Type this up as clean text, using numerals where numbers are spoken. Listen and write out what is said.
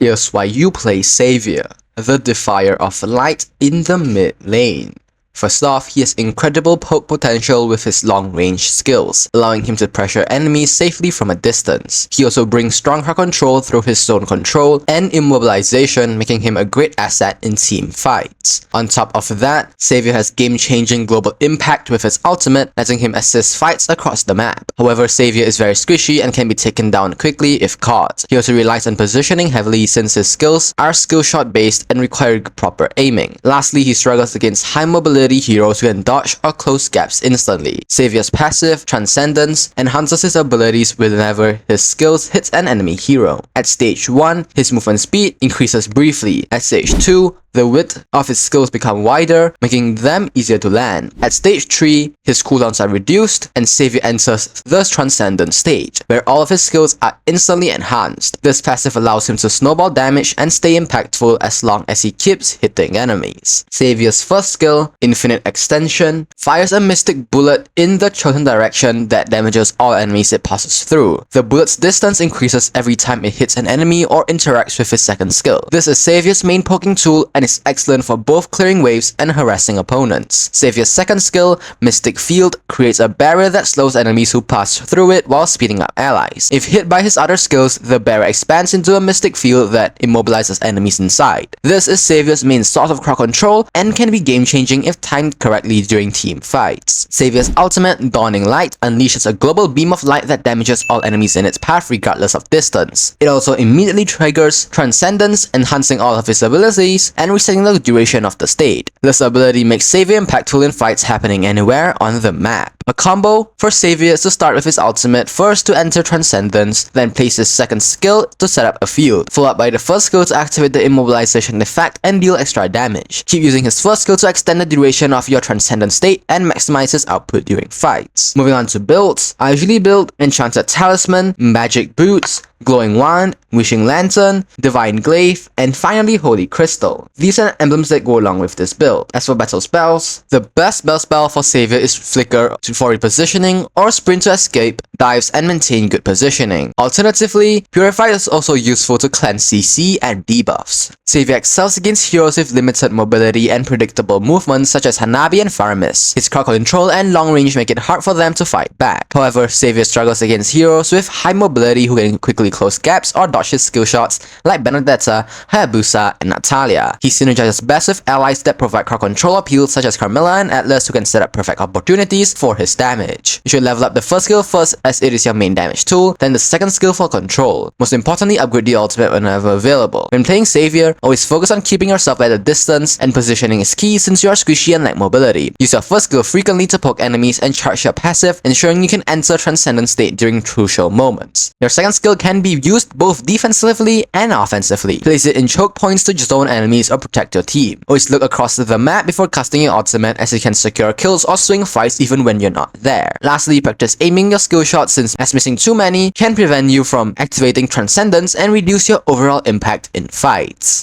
Here's why you play Xavier, the Defier of Light in the mid lane. First off, he has incredible poke potential with his long-range skills, allowing him to pressure enemies safely from a distance. He also brings strong crowd control through his zone control and immobilization, making him a great asset in team fights. On top of that, Xavier has game-changing global impact with his ultimate, letting him assist fights across the map. However, Xavier is very squishy and can be taken down quickly if caught. He also relies on positioning heavily since his skills are skill shot based and require proper aiming. Lastly, he struggles against high mobility heroes who can dodge or close gaps instantly. Xavier's passive, Transcendence, enhances his abilities whenever his skills hits an enemy hero. At stage 1, his movement speed increases briefly. At stage 2, the width of his skills become wider, making them easier to land. At stage 3, his cooldowns are reduced, and Xavier enters the Transcendent stage, where all of his skills are instantly enhanced. This passive allows him to snowball damage and stay impactful as long as he keeps hitting enemies. Xavier's first skill, Infinite Extension, fires a mystic bullet in the chosen direction that damages all enemies it passes through. The bullet's distance increases every time it hits an enemy or interacts with his second skill. This is Xavier's main poking tool and is excellent for both clearing waves and harassing opponents. Xavier's second skill, Mystic Field, creates a barrier that slows enemies who pass through it while speeding up allies. If hit by his other skills, the barrier expands into a mystic field that immobilizes enemies inside. This is Xavier's main source of crowd control and can be game-changing if timed correctly during team fights. Xavier's ultimate, Dawning Light, unleashes a global beam of light that damages all enemies in its path regardless of distance. It also immediately triggers Transcendence, enhancing all of his abilities and resetting the duration of the state. This ability makes Xavier impactful in fights happening anywhere on the map. A combo for Xavier is to start with his ultimate first to enter Transcendence, then place his second skill to set up a field, followed by the first skill to activate the immobilization effect and deal extra damage. Keep using his first skill to extend the duration of your Transcendent state and maximize his output during fights. Moving on to builds, I usually build Enchanted Talisman, Magic Boots, Glowing Wand, Wishing Lantern, Divine Glaive, and finally Holy Crystal. These are emblems that go along with this build. As for battle spells, the best spell for Xavier is Flicker for repositioning or Sprint to escape, dives and maintain good positioning. Alternatively, Purify is also useful to cleanse CC and debuffs. Xavier excels against heroes with limited mobility and predictable movements such as Hanabi and Faramis. His crowd control and long range make it hard for them to fight back. However, Xavier struggles against heroes with high mobility who can quickly close gaps or dodge his skill shots like Benedetta, Hayabusa, and Natalia. He synergizes best with allies that provide crowd control appeal such as Carmilla and Atlas, who can set up perfect opportunities for his damage. You should level up the first skill first as it is your main damage tool, then the second skill for control. Most importantly, upgrade the ultimate whenever available. When playing Xavier, always focus on keeping yourself at a distance, and positioning is key since you are squishy and lack mobility. Use your first skill frequently to poke enemies and charge your passive, ensuring you can enter Transcendent state during crucial moments. Your second skill can be used both defensively and offensively. Place it in choke points to zone enemies or protect your team. Always look across the map before casting your ultimate, as it can secure kills or swing fights even when you're not there. Lastly, practice aiming your skill shots, since as missing too many can prevent you from activating Transcendence and reduce your overall impact in fights.